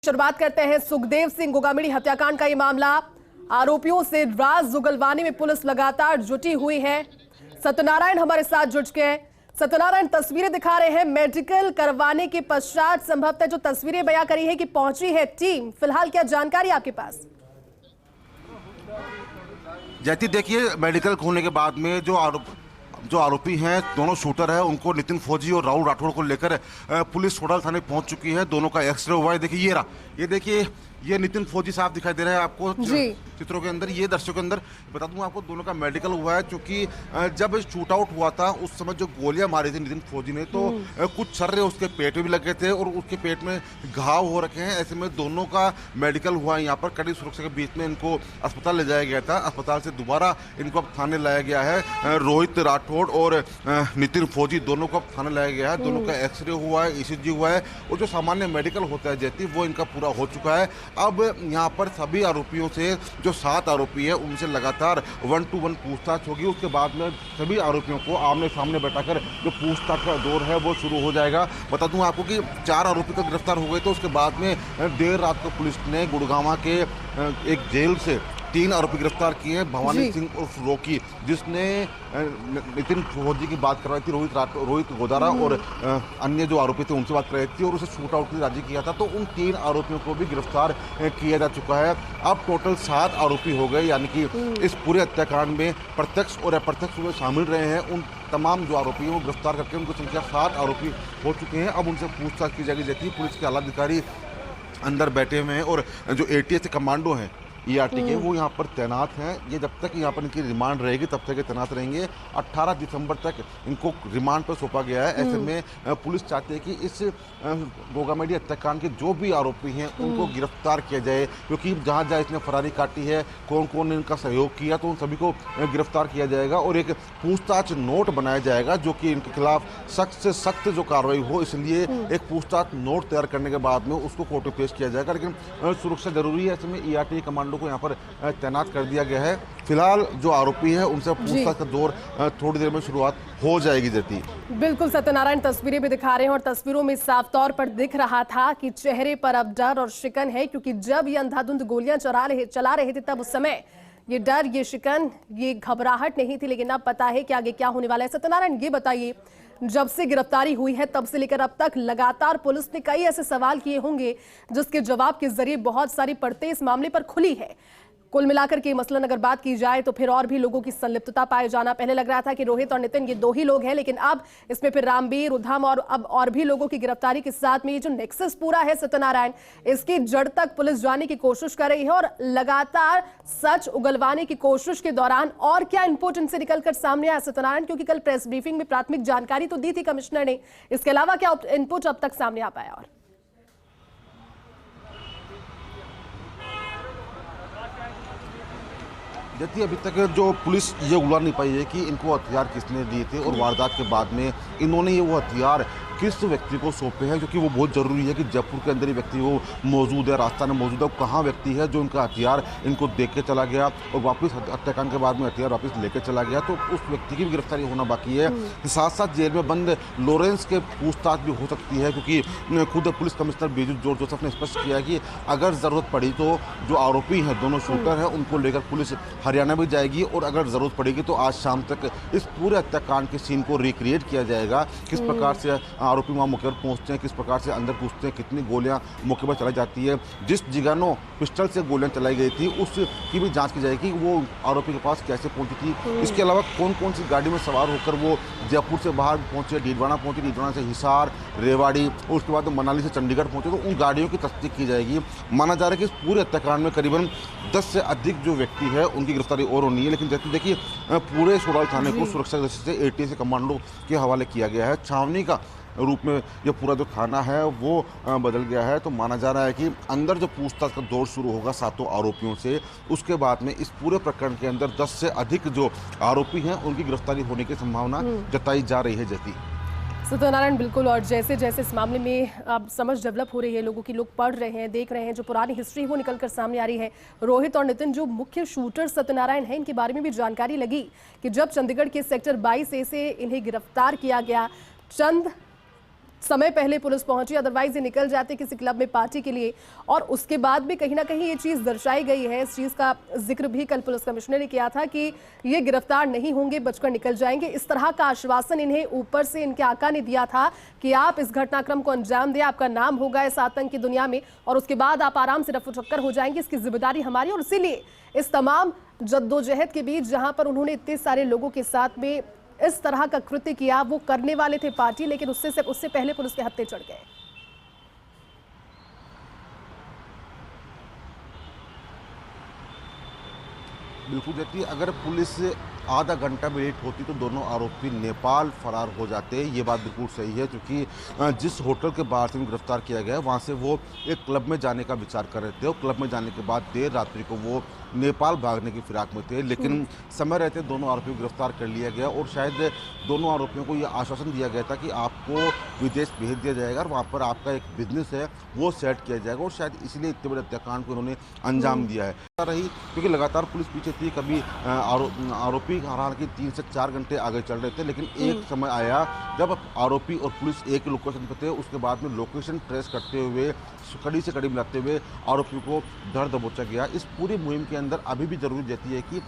शुरुआत करते हैं सुखदेव सिंह गोगामेडी हत्याकांड का ये मामला। आरोपियों से राज उगलवाने में पुलिस लगातार जुटी हुई है। सत्यनारायण हमारे साथ जुट गए। सत्यनारायण, तस्वीरें दिखा रहे हैं मेडिकल करवाने के पश्चात संभवतः जो तस्वीरें बयां करी है कि पहुंची है टीम, फिलहाल क्या जानकारी आपके पास? जैती देखिए, मेडिकल खोलने के बाद में जो आरोपी हैं, दोनों शूटर हैं, उनको नितिन फौजी और राहुल राठौड़ को लेकर पुलिस सोडल थाने पहुंच चुकी है। दोनों का एक्सरे हुआ है। देखिए ये देखिए, ये नितिन फौजी साहब दिखाई दे रहे हैं आपको चित्रों के अंदर। ये दर्शकों के अंदर बता दूं आपको, दोनों का मेडिकल हुआ है, क्योंकि जब शूट आउट हुआ था उस समय जो गोलियां मारी थी नितिन फौजी ने, तो कुछ छर्रे उसके पेट में भी लगे थे और उसके पेट में घाव हो रखे हैं। ऐसे में दोनों का मेडिकल हुआ है। यहाँ पर कड़ी सुरक्षा के बीच में इनको अस्पताल ले जाया गया था। अस्पताल से दोबारा इनको अब थाने लाया गया है। रोहित राठौड़ और नितिन फौजी दोनों को अब थाने लाया गया है। दोनों का एक्सरे हुआ है, ECG हुआ है और जो सामान्य मेडिकल होता है जैती, वो इनका पूरा हो चुका है। अब यहाँ पर सभी आरोपियों से, जो 7 आरोपी है, उनसे लगातार 1-to-1 पूछताछ होगी। उसके बाद में सभी आरोपियों को आमने सामने बैठाकर जो पूछताछ का दौर है वो शुरू हो जाएगा। बता दूं आपको कि 4 आरोपी तो गिरफ्तार हो गए थे। उसके बाद में देर रात को पुलिस ने गुड़गांव के एक जेल से 3 आरोपी गिरफ्तार किए हैं। भवानी सिंह उर्फ रॉकी, जिसने नितिन फौजी की बात करवाई थी, रोहित गोदारा और अन्य जो आरोपी थे उनसे बात कराई थी और उसे शूट आउट के लिए राजी किया था। तो उन 3 आरोपियों को भी गिरफ्तार किया जा चुका है। अब टोटल 7 आरोपी हो गए, यानी कि इस पूरे हत्याकांड में प्रत्यक्ष और अप्रत्यक्ष में शामिल रहे हैं। उन तमाम जो आरोपी हैं वो गिरफ्तार करके उनकी संख्या 7 आरोपी हो चुके हैं। अब उनसे पूछताछ की जाएगी। जैसे पुलिस के आला अधिकारी अंदर बैठे हुए हैं और जो ATS के कमांडो हैं ERT के, वो यहाँ पर तैनात हैं। ये जब तक यहाँ पर इनकी रिमांड रहेगी तब तक ये तैनात रहेंगे। 18 दिसंबर तक इनको रिमांड पर सौंपा गया है। ऐसे में पुलिस चाहती है कि इस गोगामेडी हत्याकांड के जो भी आरोपी हैं उनको गिरफ्तार किया जाए, क्योंकि जहाँ जहाँ इसने फरारी काटी है, कौन कौन ने इनका सहयोग किया, तो उन सभी को गिरफ्तार किया जाएगा और एक पूछताछ नोट बनाया जाएगा जो कि इनके खिलाफ सख्त से सख्त जो कार्रवाई हो। इसलिए एक पूछताछ नोट तैयार करने के बाद में उसको कोर्ट में पेश किया जाएगा। लेकिन सुरक्षा जरूरी है। ऐसे में ERT कमांडो को यहाँ पर तैनात कर दिया गया है। फिलहाल जो आरोपी है उनसे पूछताछ का दौर थोड़ी देर में शुरुआत हो जाएगी। जैती बिल्कुल सत्यनारायण, तस्वीरें भी दिखा रहे हैं और तस्वीरों में साफ तौर पर दिख रहा था कि चेहरे पर अब डर और शिकन है, क्योंकि जब ये अंधाधुंध गोलियां चला रहे थे तब उस समय ये डर, ये शिकन, ये घबराहट नहीं थी। लेकिन अब पता है कि आगे क्या होने वाला है। सत्यनारायण, ये बताइए, जब से गिरफ्तारी हुई है तब से लेकर अब तक लगातार पुलिस ने कई ऐसे सवाल किए होंगे जिसके जवाब के जरिए बहुत सारी परतें इस मामले पर खुली है। कुल मिलाकर के मसलन अगर बात की जाए तो फिर और भी लोगों की संलिप्तता पाए जाना, पहले लग रहा था कि रोहित और नितिन ये 2 ही लोग हैं, लेकिन अब इसमें फिर रामबीर, उधम और अब और भी लोगों की गिरफ्तारी के साथ में ये जो नेक्सस पूरा है सत्यनारायण, इसकी जड़ तक पुलिस जाने की कोशिश कर रही है और लगातार सच उगलवाने की कोशिश के दौरान और क्या इनपुट इनसे निकलकर सामने आया सत्यनारायण? क्योंकि कल प्रेस ब्रीफिंग में प्राथमिक जानकारी तो दी थी कमिश्नर ने, इसके अलावा क्या इनपुट अब तक सामने आ पाया? और जैसे अभी तक जो पुलिस ये उगला नहीं पाई है कि इनको हथियार किसने दिए थे और वारदात के बाद में इन्होंने ये वो हथियार किस व्यक्ति को सौंपे हैं, क्योंकि वो बहुत ज़रूरी है कि जयपुर के अंदर ये व्यक्ति वो मौजूद है, राजस्थान में मौजूद है, कहाँ व्यक्ति है जो इनका हथियार इनको देख के चला गया और वापस हत्याकांड के बाद में हथियार वापस लेकर चला गया। तो उस व्यक्ति की भी गिरफ्तारी होना बाकी है। साथ साथ जेल में बंद लॉरेंस के पूछताछ भी हो सकती है, क्योंकि खुद पुलिस कमिश्नर बीजू जॉर्ज जोसेफ ने स्पष्ट किया कि अगर ज़रूरत पड़ी तो जो आरोपी हैं, दोनों शूटर हैं, उनको लेकर पुलिस हरियाणा भी जाएगी और अगर ज़रूरत पड़ेगी तो आज शाम तक इस पूरे हत्याकांड के सीन को रिक्रिएट किया जाएगा। किस प्रकार से आरोपी वहाँ मौके पर पहुँचते हैं, किस प्रकार से अंदर घुसते हैं, कितनी गोलियां मौके पर चलाई जाती है, जिस जिगानो पिस्टल से गोलियां चलाई गई थी उसकी भी जांच की जाएगी, वो आरोपी के पास कैसे पहुंची थी। इसके अलावा कौन कौन सी गाड़ी में सवार होकर वो जयपुर से बाहर पहुंचे, डीडवाना पहुंचे, डीडवाना से हिसार, रेवाड़ी और उसके बाद मनाली से चंडीगढ़ पहुंचे, तो उन गाड़ियों की तस्दीक की जाएगी। माना जा रहा है कि इस पूरे हत्याकांड में करीबन 10 से अधिक जो व्यक्ति है उनकी गिरफ्तारी और होनी है। लेकिन जैसे देखिए, पूरे सोडाल थाने को सुरक्षा दृष्टि से ATS कमांडो के हवाले किया गया है। छावनी का रूप में ये पूरा जो थाना है वो बदल गया है। तो माना जा रहा है कि अंदर जो पूछताछ का दौर शुरू होगा 7 आरोपियों से, उसके बाद में इस पूरे प्रकरण के अंदर 10 से अधिक जो आरोपी हैं उनकी गिरफ्तारी होने की संभावना जताई जा रही है। जैसी सत्यनारायण, बिल्कुल, और जैसे जैसे इस मामले में अब समझ डेवलप हो रही है, लोगों की, लोग पढ़ रहे हैं, देख रहे हैं, जो पुरानी हिस्ट्री वो निकलकर सामने आ रही है। रोहित और नितिन जो मुख्य शूटर सत्यनारायण हैं, इनके बारे में भी जानकारी लगी कि जब चंडीगढ़ के सेक्टर 22A से इन्हें गिरफ्तार किया गया, चंद समय पहले पुलिस पहुंची, अदरवाइज ये निकल जाते किसी क्लब में पार्टी के लिए। और उसके बाद भी कहीं ना कहीं ये चीज़ दर्शाई गई है, इस चीज़ का जिक्र भी कल पुलिस कमिश्नर ने किया था कि ये गिरफ्तार नहीं होंगे, बचकर निकल जाएंगे। इस तरह का आश्वासन इन्हें ऊपर से इनके आका ने दिया था कि आप इस घटनाक्रम को अंजाम दें, आपका नाम होगा इस आतंक की दुनिया में और उसके बाद आप आराम से रफू चक्कर हो जाएंगे, इसकी जिम्मेदारी हमारी। और इसीलिए इस तमाम जद्दोजहद के बीच जहां पर उन्होंने इतने सारे लोगों के साथ में इस तरह का कृत्य किया, वो करने वाले थे पार्टी, लेकिन उससे पहले पुलिस के हत्थे चढ़ गए। बिल्कुल देखिए, अगर पुलिस आधा घंटा भी लेट होती तो दोनों आरोपी नेपाल फरार हो जाते। ये बात बिल्कुल सही है, क्योंकि जिस होटल के बाहर से गिरफ्तार किया गया है वहाँ से वो एक क्लब में जाने का विचार कर रहे थे और क्लब में जाने के बाद देर रात्रि को वो नेपाल भागने की फिराक में थे। लेकिन समय रहते दोनों आरोपियों को गिरफ्तार कर लिया गया और शायद दोनों आरोपियों को ये आश्वासन दिया गया था कि आपको विदेश भेज दिया जाएगा और वहाँ पर आपका एक बिजनेस है वो सेट किया जाएगा, और शायद इसलिए इतने बड़े हत्याकांड को इन्होंने अंजाम दिया है रही, क्योंकि लगातार पुलिस पीछे थी। कभी आरोपी हालांकि 3 से 4 घंटे आगे चल रहे थे, लेकिन एक समय आया जब आरोपी और पुलिस एक लोकेशन पर थे। उसके बाद में लोकेशन ट्रेस करते हुए, कड़ी से कड़ी मिलाते हुए आरोपियों को धर दबोचा गया। इस पूरी मुहिम के अंदर अभी भी जरूरी रहती है कि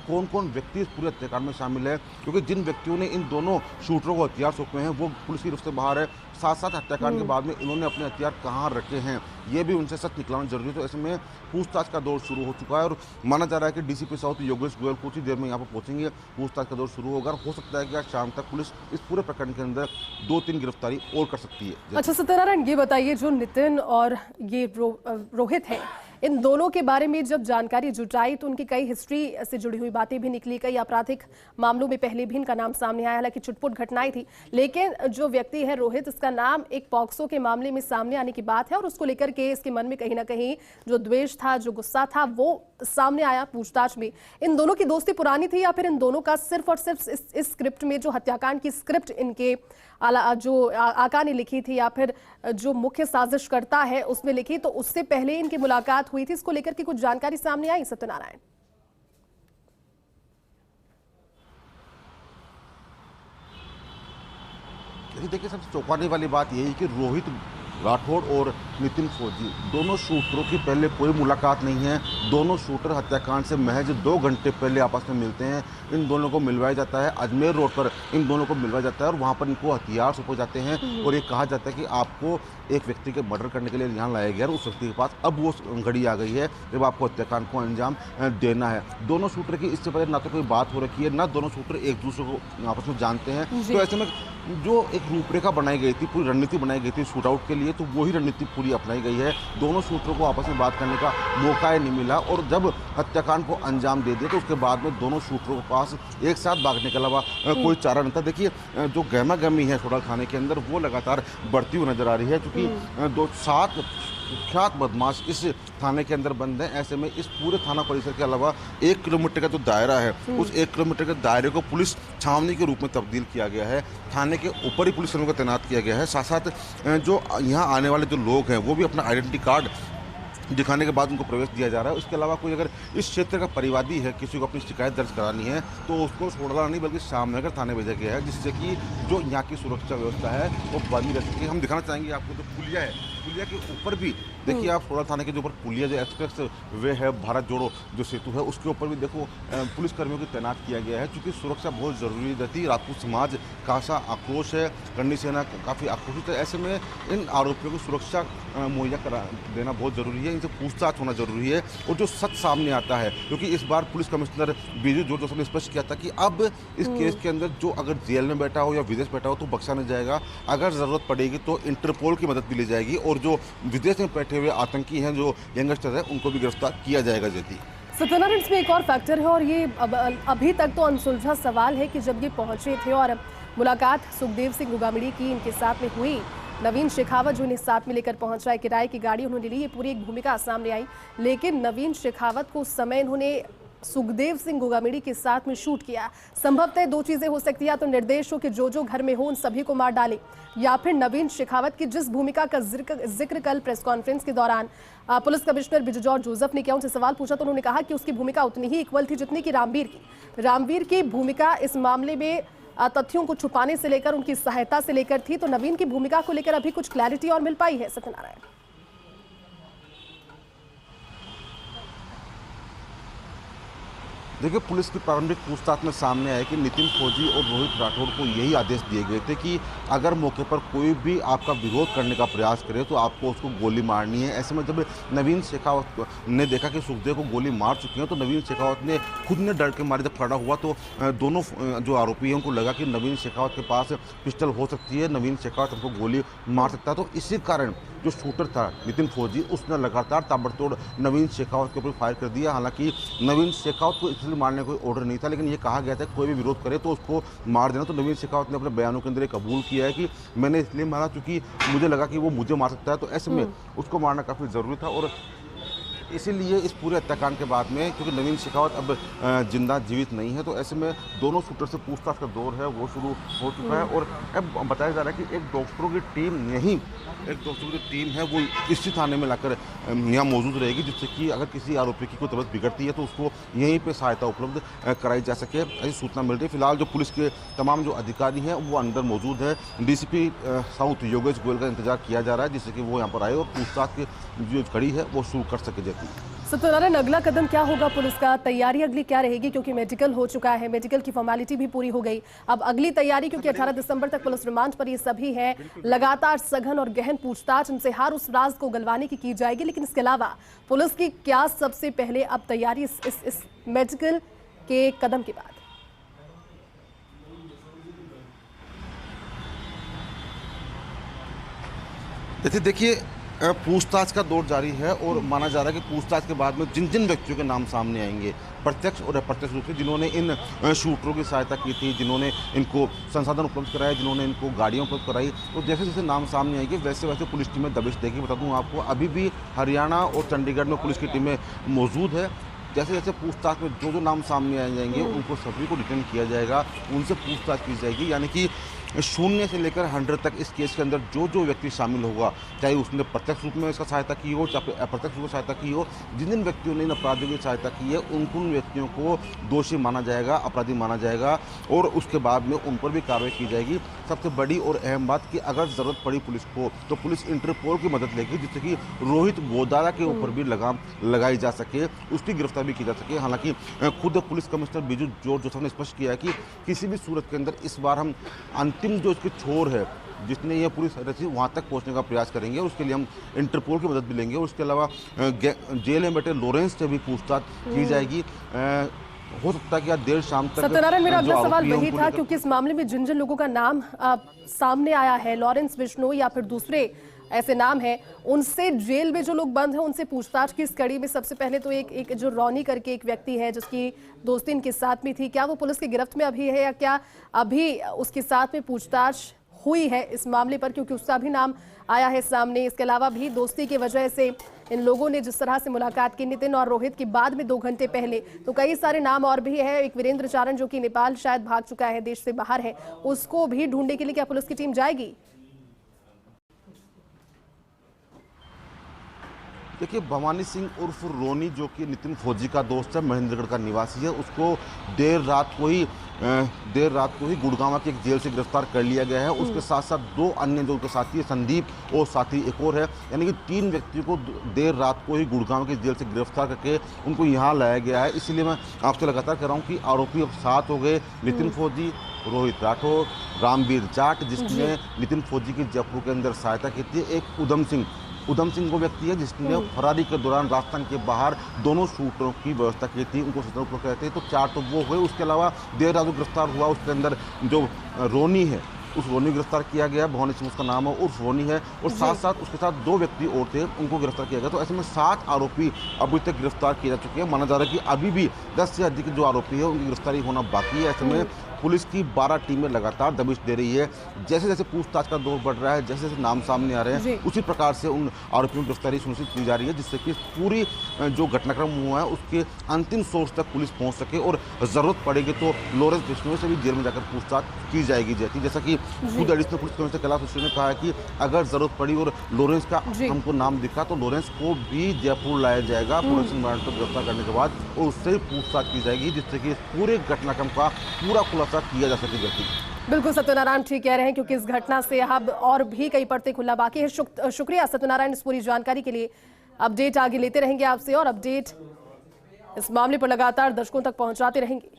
कौन कौन व्यक्ति इस पूरे हत्याकांड में शामिल है, क्योंकि जिन व्यक्तियों ने इन दोनों शूटरों को हथियार सौंपे हैं वो पुलिस की गिरफ्त से बाहर है। साथ साथ हत्याकांड के बाद में इन्होंने अपने हथियार कहाँ रखे हैं ये भी उनसे सच निकलाना जरूरी है। तो ऐसे में पूछताछ का दौर शुरू हो चुका है और माना जा रहा है कि डीसीपी साउथ योगेश गोयल कुछ ही देर में यहाँ पर पहुंचेंगे, पूछताछ का दौर शुरू होगा। हो सकता है कि आज शाम तक पुलिस इस पूरे प्रकरण के अंदर 2-3 गिरफ्तारी और कर सकती है। अच्छा सत्यनारायण, ये बताइए जो नितिन और ये रोहित है, इन दोनों के बारे में जब जानकारी जुटाई तो उनकी कई हिस्ट्री से जुड़ी हुई बातें भी निकली, कई आपराधिक मामलों में पहले भी इनका नाम सामने आया, हालांकि छुटपुट घटनाएं थी। लेकिन जो व्यक्ति है रोहित, इसका नाम एक पॉक्सो के मामले में सामने आने की बात है और उसको लेकर के इसके मन में कहीं ना कहीं जो द्वेष था, जो गुस्सा था, वो सामने आया पूछताछ में। इन दोनों की दोस्ती पुरानी थी या फिर इन दोनों का सिर्फ और सिर्फ इस स्क्रिप्ट में, जो हत्याकांड की स्क्रिप्ट इनके जो आका ने लिखी थी या फिर जो मुख्य साजिश करता है उसमें लिखी, तो उससे पहले इनकी मुलाकात हुई थी? इसको लेकर के कुछ जानकारी सामने आई सत्यनारायण? देखिए, सबसे चौंकाने वाली बात यही कि रोहित राठौड़ और नितिन फौजी दोनों शूटरों की पहले कोई मुलाकात नहीं है। दोनों शूटर हत्याकांड से महज 2 घंटे पहले आपस में मिलते हैं। इन दोनों को मिलवाया जाता है, अजमेर रोड पर इन दोनों को मिलवाया जाता है और वहाँ पर इनको हथियार सौंपे जाते हैं और ये कहा जाता है कि आपको एक व्यक्ति के मर्डर करने के लिए यहाँ लाया गया और उस व्यक्ति के पास अब वो घड़ी आ गई है जब आपको हत्याकांड को अंजाम देना है। दोनों शूटर की इससे पहले ना तो कोई बात हो रखी है, ना दोनों शूटर एक दूसरे को आपस में जानते हैं। तो ऐसे में जो एक रूपरेखा बनाई गई थी, पूरी रणनीति बनाई गई थी शूट आउट के लिए, तो वही रणनीति पूरी अपनाई गई है। दोनों शूटरों को आपस में बात करने का मौका ही नहीं मिला और जब हत्याकांड को अंजाम दे दिया तो उसके बाद में दोनों शूटरों के पास एक साथ भागने के अलावा कोई चारा नहीं था। देखिए, जो गहमा गहमी है सोडा थाने के अंदर वो लगातार बढ़ती हुई नजर आ रही है, क्योंकि 7 कुख्यात बदमाश इस थाने के अंदर बंद हैं। ऐसे में इस पूरे थाना परिसर के अलावा 1 किलोमीटर का जो दायरा है उस 1 किलोमीटर के दायरे को पुलिस छावनी के रूप में तब्दील किया गया है। थाने के ऊपर ही पुलिस को तैनात किया गया है। साथ साथ जो यहाँ आने वाले जो लोग हैं वो भी अपना आइडेंटिटी कार्ड दिखाने के बाद उनको प्रवेश दिया जा रहा है। उसके अलावा कोई अगर इस क्षेत्र का परिवादी है, किसी को अपनी शिकायत दर्ज करानी है तो उसको छोड़ना नहीं बल्कि श्यामनगर थाने भेजा गया है, जिससे कि जो यहाँ की सुरक्षा व्यवस्था है वो बनी रह सके। हम दिखाना चाहेंगे आपको जो पुलिया है, पुलिया के ऊपर भी देखिए आप सोडा थाने के जो ऊपर पुलिया जो एक्सप्रेस वे है, भारत जोड़ो जो सेतु है, उसके ऊपर भी देखो पुलिस कर्मियों को तैनात किया गया है, क्योंकि सुरक्षा बहुत ज़रूरी रहती है। राजपूत समाज खासा आक्रोश है, करणी सेना काफ़ी आक्रोशित है। ऐसे में इन आरोपियों को सुरक्षा मुहैया करा देना बहुत ज़रूरी है, इनसे पूछताछ होना ज़रूरी है और जो सच सामने आता है, क्योंकि इस बार पुलिस कमिश्नर बीजू जॉर्ज जोसेफ ने स्पष्ट किया था कि अब इस केस के अंदर जो अगर जेल में बैठा हो या विदेश बैठा हो तो बख्शा नहीं जाएगा। अगर ज़रूरत पड़ेगी तो इंटरपोल की मदद भी ली जाएगी और जो विदेश में बैठे हुए आतंकी हैं, जो यंगस्टर है, उनको भी गिरफ्तार किया जाएगा। जैती सत्यनारायण, इसमें एक और फैक्टर है और ये अभी तक तो अनसुलझा सवाल है कि जब ये पहुंचे थे और मुलाकात सुखदेव सिंह गुगामिड़ी की इनके साथ में हुई, नवीन शेखावत जो इन्हें साथ में लेकर पहुंच रहा है, किराए की गाड़ी उन्होंने ली, ये पूरी एक भूमिका सामने आई। लेकिन नवीन शेखावत को उस समय इन्होंने सुखदेव सिंह गुगामिड़ी के साथ में शूट किया। संभवतः 2 चीजें हो सकती है, तो निर्देश हो कि जो घर में हो उन सभी को मार डाले, या फिर नवीन शेखावत की जिस भूमिका का जिक्र कल प्रेस कॉन्फ्रेंस के दौरान पुलिस कमिश्नर बीजू जॉर्ज जोसेफ ने किया, उनसे सवाल पूछा तो उन्होंने कहा कि उसकी भूमिका उतनी ही इक्वल थी जितनी कि रामवीर की भूमिका इस मामले में तथ्यों को छुपाने से लेकर उनकी सहायता से लेकर थी। तो नवीन की भूमिका को लेकर अभी कुछ क्लैरिटी और मिल पाई है सत्यनारायण? देखिए, पुलिस की प्रारंभिक पूछताछ में सामने आया कि नितिन फौजी और रोहित राठौड़ को यही आदेश दिए गए थे कि अगर मौके पर कोई भी आपका विरोध करने का प्रयास करे तो आपको उसको गोली मारनी है। ऐसे में जब नवीन शेखावत ने देखा कि सुखदेव को गोली मार चुकी हैं तो नवीन शेखावत ने खुद ने डर के मारे जब खड़ा हुआ तो दोनों जो आरोपी हैं उनको लगा कि नवीन शेखावत के पास पिस्टल हो सकती है, नवीन शेखावत हमको गोली मार सकता है। तो इसी कारण जो शूटर था नितिन फौजी, उसने लगातार ताबड़तोड़ नवीन शेखावत के ऊपर फायर कर दिया। हालांकि नवीन शेखावत को इसलिए मारने का कोई ऑर्डर नहीं था, लेकिन ये कहा गया था कि कोई भी विरोध करे तो उसको मार देना। तो नवीन शेखावत ने अपने बयानों के अंदर कबूल किया है कि मैंने इसलिए मारा क्योंकि मुझे लगा कि वो मुझे मार सकता है, तो ऐसे में उसको मारना काफ़ी ज़रूरी था। और इसीलिए इस पूरे हत्याकांड के बाद में, क्योंकि नवीन शेखावत अब जिंदा जीवित नहीं है, तो ऐसे में दोनों शूटर से पूछताछ का दौर है वो शुरू हो चुका है। और अब बताया जा रहा है कि एक डॉक्टरों की टीम है वो इसी थाने में लाकर यहाँ मौजूद रहेगी, जिससे कि अगर किसी आरोपी की कोई तबीयत बिगड़ती है तो उसको यहीं पे सहायता उपलब्ध कराई जा सके, ऐसी सूचना मिल रही है। फिलहाल जो पुलिस के तमाम जो अधिकारी हैं वो अंदर मौजूद है। डीसीपी साउथ योगेश गोयल का इंतजार किया जा रहा है, जिससे कि वो यहाँ पर आए और पूछताछ की जो कड़ी है वो शुरू कर सके। जाती सत्यनारायण, अगला कदम क्या होगा पुलिस का? तैयारी अगली क्या रहेगी? क्योंकि मेडिकल हो चुका है, मेडिकल की फॉर्मेलिटी भी पूरी हो गई। अब अगली तैयारी, क्योंकि 18 दिसंबर तक पुलिस रिमांड पर ये सभी है, लगातार सघन और गहन पूछताछ इनसे हर उस राज को गलवाने की जाएगी। लेकिन इसके अलावा पुलिस की क्या सबसे पहले अब तैयारी इस मेडिकल के कदम के बाद? जैसे देखिए, पूछताछ का दौर जारी है और माना जा रहा है कि पूछताछ के बाद में जिन जिन व्यक्तियों के नाम सामने आएंगे, प्रत्यक्ष और अप्रत्यक्ष रूप से, जिन्होंने इन शूटरों की सहायता की थी, जिन्होंने इनको संसाधन उपलब्ध कराए, जिन्होंने इनको गाड़ियां उपलब्ध कराई, तो जैसे जैसे नाम सामने आएंगे वैसे वैसे पुलिस टीमें दबिश देगी। बता दूं आपको, अभी भी हरियाणा और चंडीगढ़ में पुलिस की टीमें मौजूद है। जैसे जैसे पूछताछ में जो जो नाम सामने आ जाएंगे उनको सभी को डिटेन किया जाएगा, उनसे पूछताछ की जाएगी। यानी कि 0 से लेकर 100 तक इस केस के अंदर जो जो व्यक्ति शामिल होगा, चाहे उसने प्रत्यक्ष रूप में इसका सहायता की हो, चाहे अप्रत्यक्ष रूप में सहायता की हो, जिन जिन व्यक्तियों ने इन अपराधियों की सहायता की है उन व्यक्तियों को दोषी माना जाएगा, अपराधी माना जाएगा और उसके बाद में उन पर भी कार्रवाई की जाएगी। सबसे बड़ी और अहम बात कि अगर ज़रूरत पड़ी पुलिस को तो पुलिस इंटरपोल की मदद लेगी, जिससे कि रोहित गोदारा के ऊपर भी लगाम लगाई जा सके, उसकी गिरफ्तार भी की जा सके। हालांकि खुद पुलिस कमिश्नर बीजू जॉर्ज जोसेफ ने स्पष्ट किया है कि किसी भी सूरत के अंदर इस बार हम अंतिम जो इसके छोर है, जिसने ये पुलिस रची, वहाँ तक पहुँचने का प्रयास करेंगे और उसके लिए हम इंटरपोल की मदद भी लेंगे। और उसके अलावा जेल में बैठे लॉरेंस से भी पूछताछ की जाएगी। हो सकता है कि आज देर शाम तक। सत्यनारायण, मेरा अगला सवाल वही था, क्योंकि इस मामले में जिन जिन लोगों का नाम सामने आया है, लॉरेंस बिश्नोई या फिर दूसरे ऐसे नाम हैं, उनसे जेल में जो लोग बंद हैं उनसे पूछताछ की इस कड़ी में सबसे पहले तो एक जो रॉनी करके एक व्यक्ति है जिसकी दोस्ती इनके साथ में थी, क्या वो पुलिस की गिरफ्त में अभी है या क्या अभी उसके साथ में पूछताछ हुई है इस मामले पर? क्योंकि उसका भी नाम आया है सामने। इसके अलावा भी दोस्ती की वजह से इन लोगों ने जिस तरह से मुलाकात की नितिन और रोहित के बाद में 2 घंटे पहले, तो कई सारे नाम और भी है। एक वीरेंद्र चारण जो कि नेपाल शायद भाग चुका है, देश से बाहर है, उसको भी ढूंढने के लिए क्या पुलिस की टीम जाएगी? देखिए, भवानी सिंह उर्फ रोनी जो कि नितिन फौजी का दोस्त है, महेंद्रगढ़ का निवासी है, उसको देर रात को ही गुड़गांव की एक जेल से गिरफ्तार कर लिया गया है। उसके साथ साथ 2 अन्य जो उनके साथी है, संदीप और साथी एक और है, यानी कि 3 व्यक्तियों को देर रात को ही गुड़गांव की जेल से गिरफ्तार करके उनको यहाँ लाया गया है। इसलिए मैं आपसे लगातार कह रहा हूँ कि आरोपी अब 7 हो गए, नितिन फौजी, रोहित राठौर, रामवीर जाट जिसने नितिन फौजी की जयपुर के अंदर सहायता की थी, एक उधम सिंह वो व्यक्ति है जिसने फरारी के दौरान राजस्थान के बाहर दोनों शूटरों की व्यवस्था की थी, उनको सूचना उपलब्ध करते हैं। तो 4 तो वो हुए। उसके अलावा देर रात गिरफ्तार हुआ, उसके अंदर जो रोनी है, उस रोनी गिरफ्तार किया गया, भवानी सिंह उसका नाम है, उर्फ रोनी है, और साथ साथ उसके साथ 2 व्यक्ति और थे, उनको गिरफ्तार किया गया। तो ऐसे में 7 आरोपी अभी तक गिरफ्तार किए जा चुके हैं। माना जा रहा है कि अभी भी 10 से अधिक जो आरोपी है उनकी गिरफ्तारी होना बाकी है। ऐसे में पुलिस की 12 टीमें लगातार दबिश दे रही है। जैसे जैसे पूछताछ का दौर बढ़ रहा है, जैसे जैसे नाम सामने आ रहे हैं, उसी प्रकार से उन आरोपियों की गिरफ्तारी सुनिश्चित की जा रही है, जिससे कि पूरी जो घटनाक्रम हुआ है उसके अंतिम सोर्स तक पुलिस पहुंच सके और ज़रूरत पड़ेगी तो लॉरेंस बिश्नोई से भी जेल में जाकर पूछताछ की जाएगी। जैसा कि खुद एडिशनल पुलिस कमिश्नर कैलाश मिश्र ने कहा है कि अगर ज़रूरत पड़ी और लॉरेंस का हमको नाम दिखा तो लॉरेंस को भी जयपुर लाया जाएगा फोरेंसिक वारंट पर गिरफ्तार करने के बाद, और उससे पूछताछ की जाएगी, जिससे कि पूरे घटनाक्रम का पूरा खुलासा किया जा सके। बिल्कुल सत्यनारायण ठीक कह रहे हैं, क्योंकि इस घटना से अब और भी कई परतें खुलना बाकी है। शुक्रिया सत्यनारायण इस पूरी जानकारी के लिए। अपडेट आगे लेते रहेंगे आपसे और अपडेट इस मामले पर लगातार दर्शकों तक पहुंचाते रहेंगे।